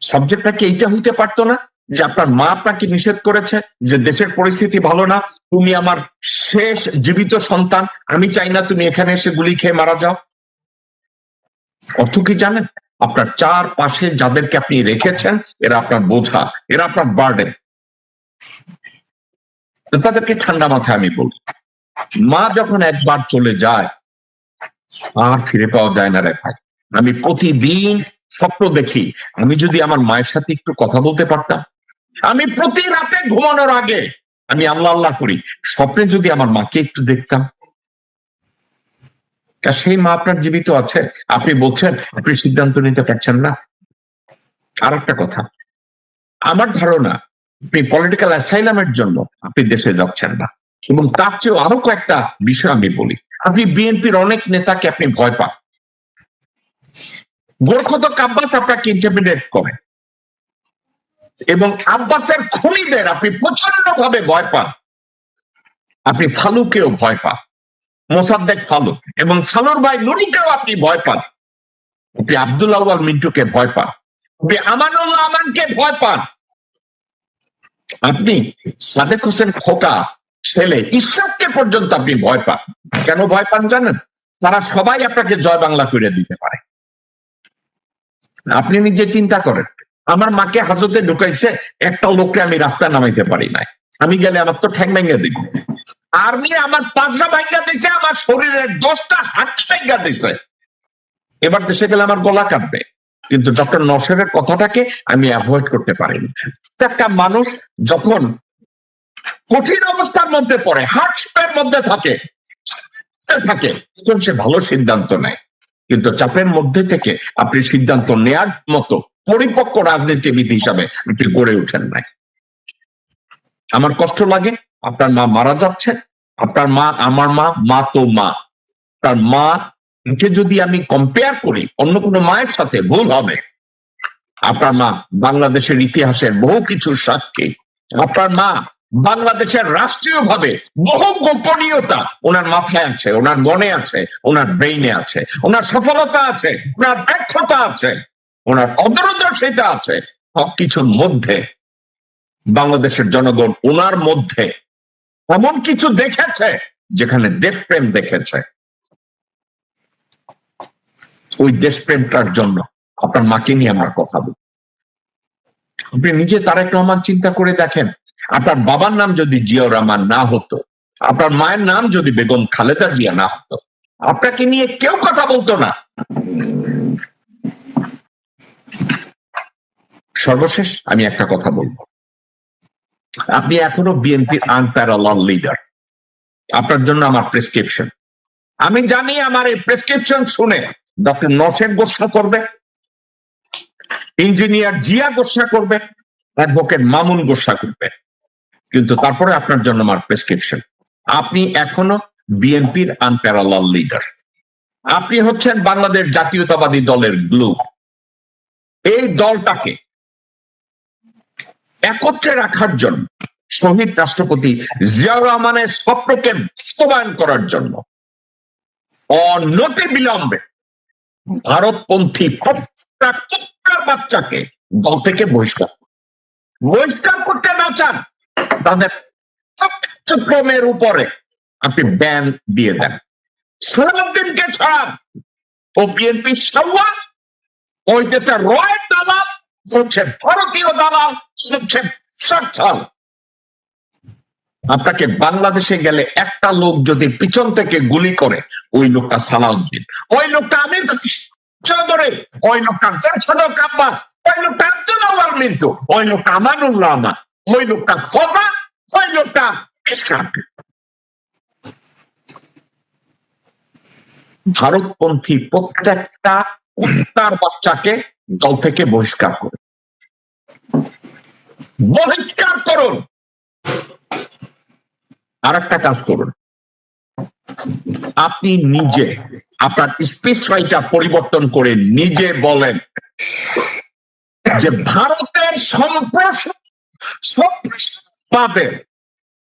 সাবজেক্টটা কি এইটা হইতে পারতো না যে আপনার মা আপনাকে নিষেধ করেছে যে দেশের পরিস্থিতি ভালো না, তুমি আমার শেষ জীবিত সন্তান, আমি চাই না তুমি এখানে এসে গুলি খেয়ে মারা যাও? অর্থ কি জানেন? আপনার চারপাশে যাদেরকে আপনি রেখেছেন এরা আপনার বোঝা, এরা আপনার বার্ডেন। তাদেরকে ঠান্ডা মাথায় আমি বলি, মা যখন একবার চলে যায় আর ফিরে পাওয়া যায় না রে ভাই। আমি প্রতিদিন স্বপ্ন দেখি, আমি যদি আমার মায়ের সাথে একটু কথা বলতে পারতাম। আমি প্রতি রাতে ঘুমানোর আগে আমি আল্লাহ আল্লাহ করি, স্বপ্নে যদি আমার মাকে একটু দেখতাম। সেই মা আপনার জীবিত আছে, আপনি বলছেন আপনি সিদ্ধান্ত নিতে পারছেন না। আর একটা কথা, আমার ধারণা আপনি পলিটিক্যাল অ্যাসাইলামের জন্য আপনি দেশে যাচ্ছেন না, এবং তার চেয়েও আরো কয়েকটা বিষয় আমি বলি। আপনি বিএনপির অনেক নেতাকে আপনি ভয় পান। গোরখতক আব্বাস আপনাকে ইন্টারমিডিয়েট করে, এবং আব্বাসের খুনিদের আপনি প্রচন্ড ভাবে ভয় পান। আপনি ফালুকেও ভয় পান, মোসাদ্দেক ফালু, এবং ফালুর ভাই নুরুকেও আপনি ভয় পান। আপনি আব্দুল আউয়াল মিন্টুকে ভয় পান, আপনি আমানুল্লাহ আমানকে ভয় পান, আপনি সাদেক হোসেন খোকা ছেলে ইশরাককে পর্যন্ত আপনি ভয় পান। কেন ভয় পান জানেন? তারা সবাই আপনাকে জয় বাংলা করে দিতে পারে। আপনি নিজে চিন্তা করেন, আমার মাকে হাজতে ঢুকাইছে, একটা লোককে আমি রাস্তায় নামাইতে পারি নাই, আমি গেলে আমার তো ঠ্যাং ভেঙে দিব। আর্মি আমার 5টা ভাঙ্গা দিছে, আমার শরীরের 10টা হাত ভাঙ্গা দিছে, এবার দেশে গেলে আমার গলা কাটবে। কিন্তু ডক্টর নওশেরের কথাটাকে আমি অ্যাভয়েড করতে পারিনি। একটা মানুষ যখন কঠিন অবস্থার মধ্যে পড়ে, হার্টস্পের মধ্যে থাকে তখন সে ভালো সিদ্ধান্ত নেয়, কিন্তু চাপের মধ্যে থেকে আপনি সিদ্ধান্ত নেয়ার মতো পরিপক্ক রাজনীতিবিদ হিসাবে আপনি গড়ে উঠেন নাই। আমার কষ্ট লাগে, আপনার মা মারা যাচ্ছে, আপনার মা আমার মা, মা তো মা। তার মা কে যদি আমি কম্পেয়ার করি অন্য কোনো মায়ের সাথে, ভুল হবে। আপনার মা বাংলাদেশের ইতিহাসের বহু কিছুর সাক্ষী। আপনার মা বাংলাদেশের রাষ্ট্রীয়ভাবে বহু গোপনীয়তা ওনার মাথায় আছে, ওনার মনে আছে, ওনার ব্রেইনে আছে, ওনার সফলতা আছে, ওনার ব্যর্থতা আছে, ওনার অদূরদর্শিতা আছে। সবকিছুর মধ্যে বাংলাদেশের জনগণ ওনার মধ্যে এমন কিছু দেখেছে যেখানে দেশপ্রেম দেখেছে। ওই দেশপ্রেমটার জন্য আপনার মাকে নিয়ে আমরা কথা বলি। আপনি নিজে তারেক রহমান চিন্তা করে দেখেন, আপনার বাবার নাম যদি জিয়াউর রহমান না হতো, আপনার মায়ের নাম যদি বেগম খালেদা জিয়া না হতো, আপনাকে নিয়ে কেউ কথা বলতো না। সর্বশেষ আমি একটা কথা বলবো, আপনি এখনো বিএনপির আনপ্যারালাল লিডার। আপনার জন্য আমার প্রেসক্রিপশন, আমি জানি আমার এই প্রেসক্রিপশন শুনে ডক্টর নওশের গোসা করবে, ইঞ্জিনিয়ার জিয়া গোসা করবে, অ্যাডভোকেট মামুন গোসা করবে, কিন্তু তারপরে আপনার জন্য আমার প্রেসক্রিপশন, আপনি এখনো বিএনপির আনপ্যারালাল লিডার। আপনি হচ্ছেন বাংলাদেশ জাতীয়তাবাদী দলের গ্লু। এই দলটাকে একত্রে রাখার জন্য, শহীদ রাষ্ট্রপতি জিয়াউর রহমানের স্বপ্নকে বাস্তবায়ন করার জন্য অনতি বিলম্বে ভারতপন্থী প্রত্যেকটা কুত্তার বাচ্চাকে দল থেকে বহিষ্কার করতে না চান, তাদের কার্যক্রমের উপরে আপনি ব্যান দিয়ে দেন। সালাউদ্দিনকে ছাড়ান, ও বিএনপি সাওয়া, ওই দেশের রয়ের দালাল, হচ্ছে ভারতীয় দালাল, হচ্ছে সাচ্ছাল। আপনাকে বাংলাদেশে গেলে একটা লোক যদি পিছন থেকে গুলি করে, ওই লোকটা সালাউদ্দিন, ওই লোকটা আমির চৌধুরী, ওই লোকটা গোরখতক আব্বাস, ওই লোকটা আব্দুল আউয়াল মিন্টু, ওই লোকটা আমানুল্লাহ আমান, ওই লোকটা খোকা, ওই লোকটা ইশরাক। ভারতপন্থী প্রত্যেকটা কুত্তার বাচ্চাকে দল থেকে বহিষ্কার করুন। আর একটা কাজ করুন, আপনি নিজে আপনার স্পিচ রাইটার পরিবর্তন করে নিজে বলেন যে ভারতের সম্প্রসারণবাদের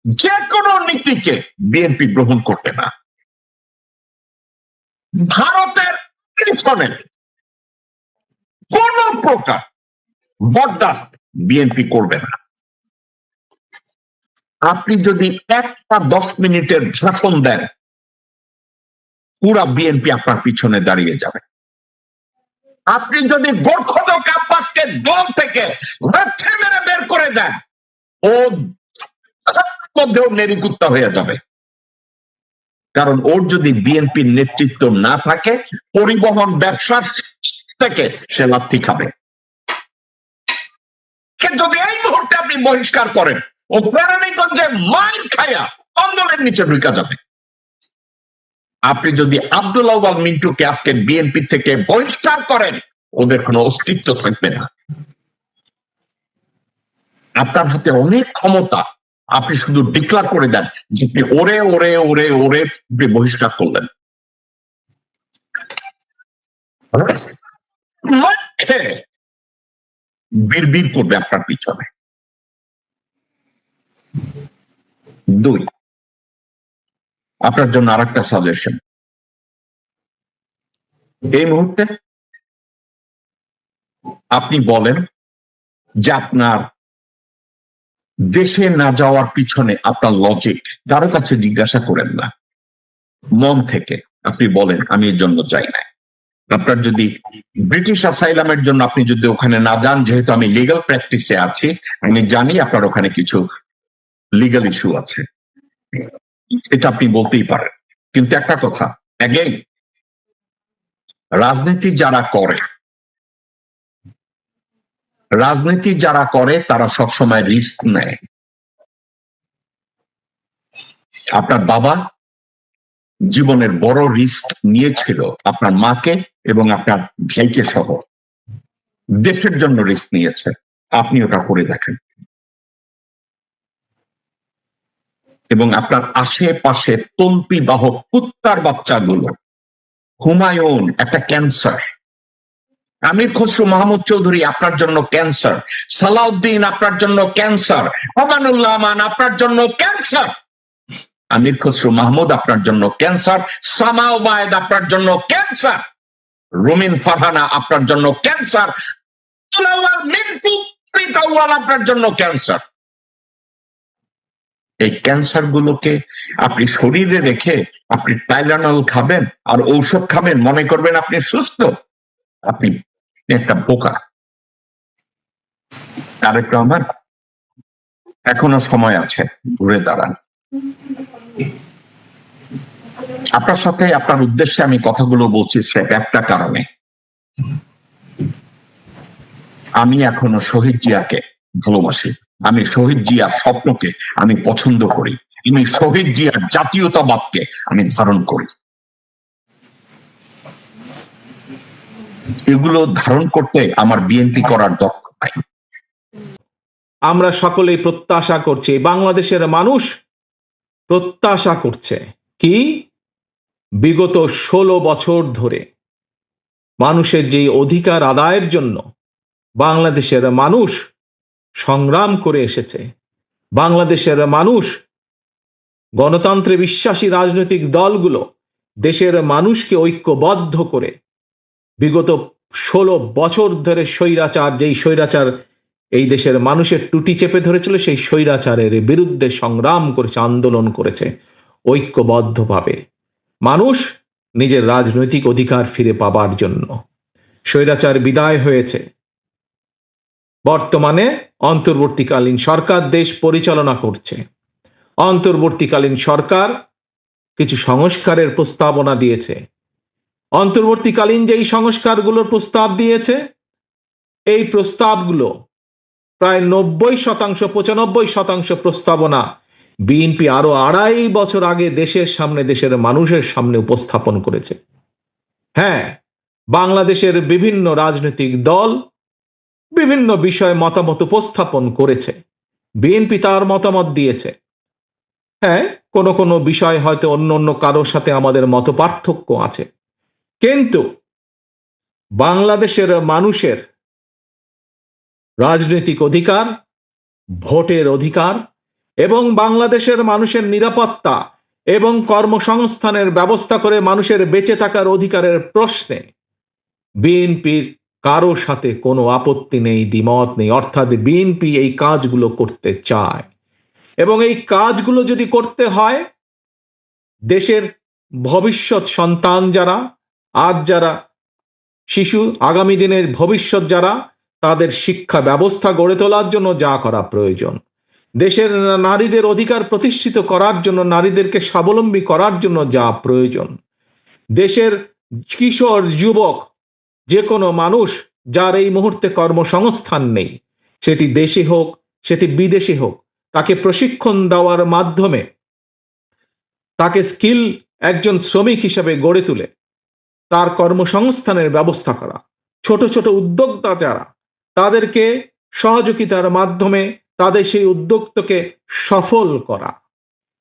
যে কোনো নীতিকে বিএনপি গ্রহণ করবে না। ভারতের পিছনে কোন প্রকার বরদাস্ত বিএনপি করবে না। আপনি যদি একটা 10 মিনিটের ভাষণ দেন, পুরা বিএনপি আপনার পিছনে দাঁড়িয়ে যাবে। আপনি যদি গোরখদক আব্বাসকে দল থেকে লাথি মেরে বের করে দেন, ও মধ্যেও নেরিকুত্তা হয়ে যাবে। কারণ ওর যদি বিএনপির নেতৃত্ব না থাকে, পরিবহন ব্যবসার থেকে সে লাথি খাবে। যদি এই মুহূর্তে আপনি বহিষ্কার করেন, ও কেরানীগঞ্জে মাইর খায়া আন্দোলনের নিচে ঢুকা যাবে। আপনি যদি আব্দুল আউয়াল মিন্টুকে আজকে বিএনপি থেকে বহিষ্কার করেন, ওদের কোনো অস্তিত্ব থাকবে না। আপনার হাতে অনেক ক্ষমতা, আপনি শুধু ডিক্লার করে দেন যে আপনি ওরে ওরে ওরে ওরে বহিষ্কার করলেন। বিড়বিড় করবে আপনার পিছনে। 2, আপনার জন্য আরেকটা সাজেশন। এই মুহূর্তে আপনি বলেন যে আপনার দেশে না যাওয়ার পিছনে আপনার লজিক কারো কাছে জিজ্ঞাসা করেন না, মন থেকে আপনি বলেন আমি এর জন্য চাই না। আপনার যদি ব্রিটিশ অ্যাসাইলামের জন্য আপনি যদি ওখানে না যান, যেহেতু আমি লিগ্যাল প্র্যাকটিসে আছি, আমি জানি আপনার ওখানে কিছু লিগ্যাল ইস্যু আছে, এটা আপনি বলতেই পারেন। কিন্তু একটা কথা, অ্যাগেইন, রাজনীতি যারা করে তারা সবসময় রিস্ক নেয়। আপনার বাবা জীবনের বড় রিস্ক নিয়েছিল আপনার মাকে এবং আপনার ভাইকে সহ, দেশের জন্য রিস্ক নিয়েছে। আপনি ওটা করে দেখেন। এবং আপনার আশেপাশে তল্পি বাহক কুত্তার বাচ্চাগুলো, হুমায়ুন একটা ক্যান্সার, আমির খসরু মাহমুদ চৌধুরী আপনার জন্য ক্যান্সার, সালাউদ্দিন আপনার জন্য ক্যান্সার, আমানুল্লাহ আমান আপনার জন্য ক্যান্সার, আমির খসরু মাহমুদ আপনার জন্য ক্যান্সার, সামা ওবায়েদ আপনার জন্য ক্যান্সার, রুমিন ফারহানা আপনার জন্য ক্যান্সার, মিন্টু আপনার জন্য ক্যান্সার। এই ক্যান্সার গুলোকে আপনি শরীরে রেখে আপনি টাইলানল খাবেন আর ঔষধ খাবেন, মনে করবেন আপনি সুস্থ। আপনি একটা বোকা। তারেক রহমান, এখনো সময় আছে, ঘুরে দাঁড়ান। আপনার সাথে আপনার উদ্দেশ্যে আমি কথাগুলো বলছি স্রেফ একটা কারণে, আমি এখনো শহীদ জিয়াকে ভালোবাসি, আমি শহীদ জিয়ার স্বপ্নকে আমি পছন্দ করি, আমি শহীদ জিয়ার জাতীয়তাবাদকে আমি ধারণ করি। এগুলো ধারণ করতে আমার বিএনপি করার দরকার নাই। আমরা সকলেই প্রত্যাশা করছি, বাংলাদেশের মানুষ প্রত্যাশা করছে কি, বিগত 16 বছর ধরে মানুষের যে অধিকার আদায়ের জন্য বাংলাদেশের মানুষ সংগ্রাম করে এসেছে, বাংলাদেশের মানুষ, গণতন্ত্রে বিশ্বাসী রাজনৈতিক দলগুলো দেশের মানুষকে ঐক্যবদ্ধ করে বিগত 16 বছর ধরে যেই স্বৈরাচার এই দেশের মানুষের টুটি চেপে ধরেছিল, সেই স্বৈরাচারের বিরুদ্ধে সংগ্রাম করেছে, আন্দোলন করেছে ঐক্যবদ্ধভাবে মানুষ নিজের রাজনৈতিক অধিকার ফিরে পাবার জন্য। স্বৈরাচার বিদায় হয়েছে, বর্তমানে অন্তর্বর্তীকালীন সরকার দেশ পরিচালনা করছে। অন্তর্বর্তীকালীন সরকার কিছু সংস্কারের প্রস্তাবনা দিয়েছে। অন্তর্বর্তীকালীন যেই সংস্কারগুলোর প্রস্তাব দিয়েছে, এই প্রস্তাবগুলো প্রায় 90%, 95% প্রস্তাবনা বিএনপি আরো 2.5 বছর আগে দেশের সামনে, দেশের মানুষের সামনে উপস্থাপন করেছে। হ্যাঁ, বাংলাদেশের বিভিন্ন রাজনৈতিক দল বিভিন্ন বিষয়ে মতামত উপস্থাপন করেছে, বিএনপি তার মতামত দিয়েছে। হ্যাঁ, কোনো কোনো বিষয় হয়তো অন্য কারোর সাথে আমাদের মত পার্থক্য আছে, কিন্তু বাংলাদেশের মানুষের রাজনৈতিক অধিকার, ভোটের অধিকার এবং বাংলাদেশের মানুষের নিরাপত্তা এবং কর্মসংস্থানের ব্যবস্থা করে মানুষের বেঁচে থাকার অধিকারের প্রশ্নে বিএনপির কারো সাথে কোনো আপত্তি নেই, দ্বিমত নেই। অর্থাৎ বিএনপি এই কাজগুলো করতে চায়, এবং এই কাজগুলো যদি করতে হয়, দেশের ভবিষ্যৎ সন্তান যারা, আজ যারা শিশু, আগামী দিনের ভবিষ্যৎ যারা, তাদের শিক্ষা ব্যবস্থা গড়ে তোলার জন্য যা করা প্রয়োজন, দেশের নারীদের অধিকার প্রতিষ্ঠিত করার জন্য, নারীদেরকে স্বাবলম্বী করার জন্য যা প্রয়োজন, দেশের কিশোর যুবক, যে কোনো মানুষ যার এই মুহূর্তে কর্মসংস্থান নেই, সেটি দেশে হোক সেটি বিদেশে হোক, তাকে প্রশিক্ষণ দেওয়ার মাধ্যমে তাকে স্কিল একজন শ্রমিক হিসেবে গড়ে তুলে তার কর্মসংস্থানের ব্যবস্থা করা, ছোট ছোট উদ্যোক্তা যারা, তাদেরকে সহযোগিতার মাধ্যমে তাদের সেই উদ্যোক্তাকে সফল করা,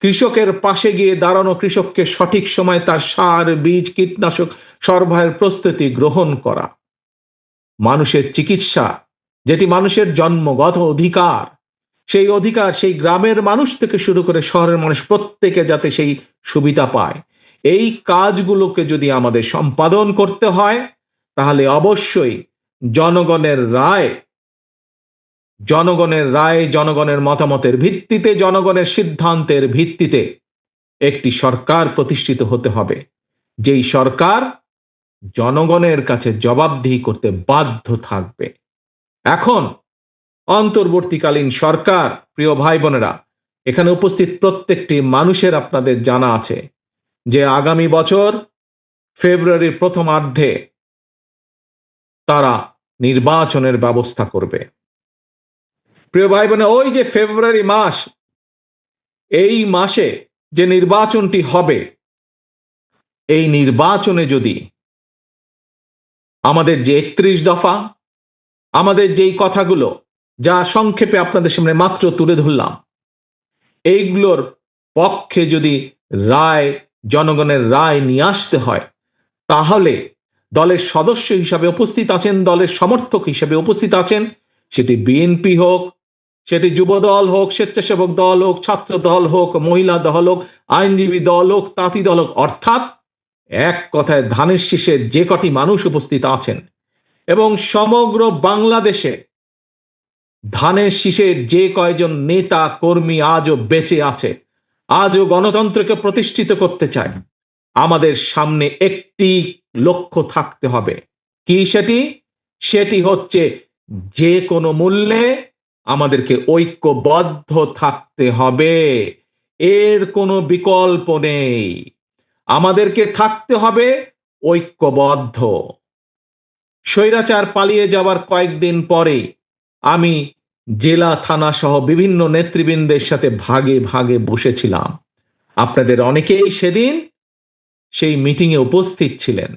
কৃষকের পাশে গিয়ে দাঁড়ানো, কৃষককে সঠিক সময় তার সার, বীজ, কীটনাশক সরবরাহের প্রস্তুতি গ্রহণ করা, মানুষের চিকিৎসা যেটি মানুষের জন্মগত অধিকার, সেই অধিকার সেই গ্রামের মানুষ থেকে শুরু করে শহরের মানুষ প্রত্যেকে যাতে সেই সুবিধা পায়, এই কাজগুলোকে যদি আমাদের সম্পাদন করতে হয়, তাহলে অবশ্যই জনগণের রায়, জনগণের মতামতের ভিত্তিতে, জনগণের সিদ্ধান্তের ভিত্তিতে একটি সরকার প্রতিষ্ঠিত হতে হবে, যেই সরকার জনগণের কাছে জবাবদিহি করতে বাধ্য থাকবে। এখন অন্তর্বর্তীকালীন সরকার, প্রিয় ভাই বোনেরা, এখানে উপস্থিত প্রত্যেকটি মানুষের আপনাদের জানা আছে যে আগামী বছর ফেব্রুয়ারির প্রথমার্ধে তারা নির্বাচনের ব্যবস্থা করবে। প্রিয় ভাই বোনেরা, ওই যে ফেব্রুয়ারি মাস, এই মাসে যে নির্বাচনটি হবে, এই নির্বাচনে যদি আমাদের যে 31 দফা, আমাদের যেই কথাগুলো যা সংক্ষেপে আপনাদের সামনে মাত্র তুলে ধরলাম, এইগুলোর পক্ষে যদি রায়, জনগণের রায় নিয়ে আসতে হয়, তাহলে দলের সদস্য হিসাবে উপস্থিত আছেন, দলের সমর্থক হিসাবে উপস্থিত আছেন, সেটি বিএনপি হোক, সেটি যুব দল হোক, স্বেচ্ছাসেবক দল হোক, ছাত্র দল হোক, মহিলা দল হোক, আইনজীবী দল হোক, তাঁতি দল হোক, অর্থাৎ এক কথায় ধানের শীষে যে কটি মানুষ উপস্থিত আছেন, এবং সমগ্র বাংলাদেশে ধানের শীষের যে কয়জন নেতা কর্মী আজও বেঁচে আছে, আজও গণতন্ত্রকে প্রতিষ্ঠিত করতে চায়, আমাদের সামনে একটি লক্ষ্য থাকতে হবে। কি সেটি? সেটি হচ্ছে যে কোনো মূল্যে আমাদেরকে ঐক্যবদ্ধ থাকতে হবে, এর কোনো বিকল্প নেই। আমাদেরকে থাকতে হবে ঐক্যবদ্ধ। স্বৈরাচার পালিয়ে যাওয়ার কয়েকদিন পরে আমি জেলা, থানা সহ বিভিন্ন নেতৃবৃন্দের সাথে ভাগে ভাগে বসেছিলাম। আপনাদের অনেকেই সেদিন সেই মিটিংয়ে উপস্থিত ছিলেন।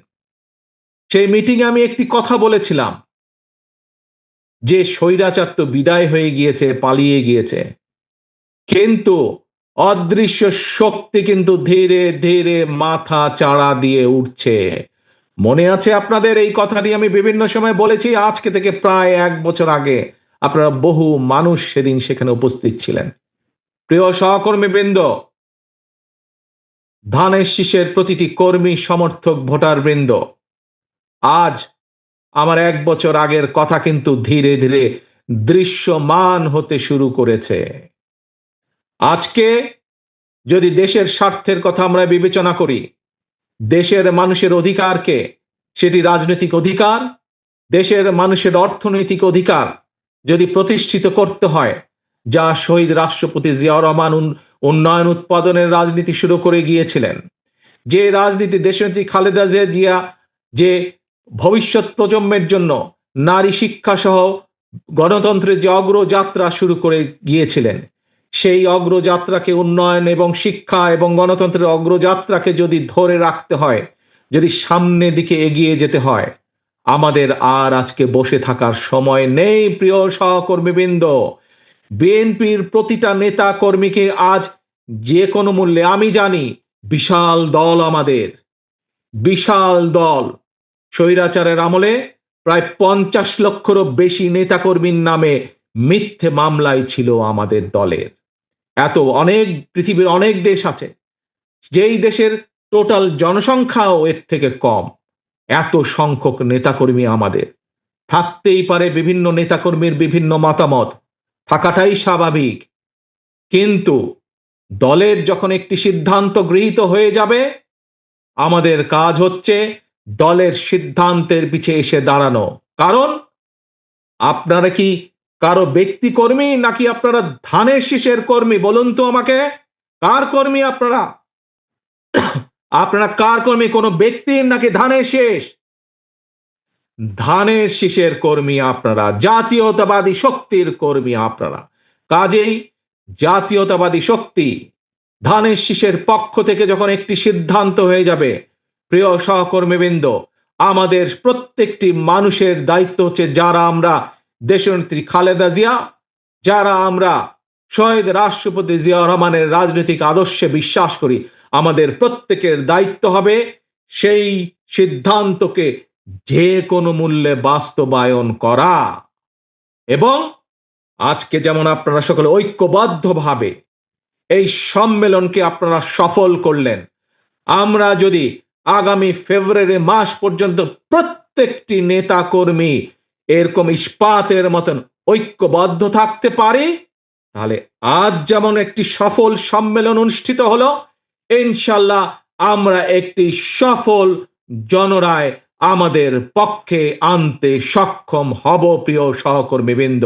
সেই মিটিংয়ে আমি একটি কথা বলেছিলাম যে স্বৈরাচার তো বিদায় হয়ে গিয়েছে, পালিয়ে গিয়েছে, কিন্তু অদৃশ্য শক্তি কিন্তু ধীরে ধীরে মাথা চাড়া দিয়ে উঠছে। মনে আছে আপনাদের? এই কথাটি আমি বিভিন্ন সময় বলেছি, আজকে থেকে প্রায় 1 বছর আগে। আপনারা বহু মানুষ সেদিন সেখানে উপস্থিত ছিলেন। প্রিয় সহকর্মী বৃন্দ, ধানের শীষের প্রতিটি কর্মী, সমর্থক, ভোটার বৃন্দ, আজ আমার 1 বছর আগের কথা কিন্তু ধীরে ধীরে দৃশ্যমান হতে শুরু করেছে। আজকে যদি দেশের স্বার্থের কথা আমরা বিবেচনা করি, দেশের মানুষের অধিকারকে, সেটি রাজনৈতিক অধিকার, দেশের মানুষের অর্থনৈতিক অধিকার যদি প্রতিষ্ঠিত করতে হয়, যা শহীদ রাষ্ট্রপতি জিয়াউর রহমান উন্নয়ন উৎপাদনের রাজনীতি শুরু করে গিয়েছিলেন, যে রাজনীতি দেশনেত্রী খালেদা জিয়া যে ভবিষ্যৎ প্রজন্মের জন্য নারী শিক্ষা সহ গণতন্ত্রের যে অগ্রযাত্রা শুরু করে গিয়েছিলেন, সেই অগ্রযাত্রাকে, উন্নয়ন এবং শিক্ষা এবং গণতন্ত্রের অগ্রযাত্রাকে যদি ধরে রাখতে হয়, যদি সামনের দিকে এগিয়ে যেতে হয়, আমাদের আর আজকে বসে থাকার সময় নেই। প্রিয় সহকর্মীবৃন্দ, বিএনপির প্রতিটা নেতা কর্মীকে আজ যে কোনো মূল্যে, আমি জানি বিশাল দল, আমাদের বিশাল দল, স্বৈরাচারের আমলে প্রায় 50 লক্ষেরও বেশি নেতাকর্মীর নামে মিথ্যে মামলায় ছিল আমাদের দলের। এত অনেক, পৃথিবীর অনেক দেশ আছে যেই দেশের টোটাল জনসংখ্যাও এর থেকে কম, এত সংখ্যক নেতাকর্মী আমাদের। থাকতেই পারে বিভিন্ন নেতাকর্মীর বিভিন্ন মতামত, থাকাটাই স্বাভাবিক, কিন্তু দলের যখন একটি সিদ্ধান্ত গৃহীত হয়ে যাবে, আমাদের কাজ হচ্ছে দলের সিদ্ধান্তের পিছে এসে দাঁড়ানো। কারণ আপনারা কি কারো ব্যক্তি কর্মী, নাকি আপনারা ধানের শীষের কর্মী? বলুন তো আমাকে, কার কর্মী আপনারা? আপনারা কার কর্মী, কোনো ব্যক্তির নাকি ধানের শীষ? ধানের শীষের কর্মী আপনারা, জাতীয়তাবাদী শক্তির কর্মী আপনারা। কাজেই জাতীয়তাবাদী শক্তি ধানের শীষের পক্ষ থেকে যখন একটি সিদ্ধান্ত হয়ে যাবে, প্রিয় সহকর্মীবৃন্দ, আমাদের প্রত্যেকটি মানুষের দায়িত্ব হচ্ছে, যারা আমরা দেশনেত্রী খালেদা জিয়া, যারা আমরা শহীদ রাষ্ট্রপতি জিয়াউর রহমানের রাজনৈতিক আদর্শে বিশ্বাস করি, আমাদের প্রত্যেকের দায়িত্ব হবে সেই সিদ্ধান্তকে যে কোনো মূল্যে বাস্তবায়ন করা। এবং আজকে যেমন আপনারা সকলে ঐক্যবদ্ধভাবে এই সম্মেলনকে আপনারা সফল করলেন, আমরা যদি আগামী ফেব্রুয়ারি মাস পর্যন্ত প্রত্যেকটি নেতা কর্মী এরকম ইস্পাতের মতন ঐক্যবদ্ধ থাকতে পারি, তাহলে আজ যেমন একটি সফল সম্মেলন অনুষ্ঠিত হলো, ইনশাল্লাহ আমরা একটি সফল জনরায় আমাদের পক্ষে আনতে সক্ষম হব, প্রিয় সহকর্মীবৃন্দ।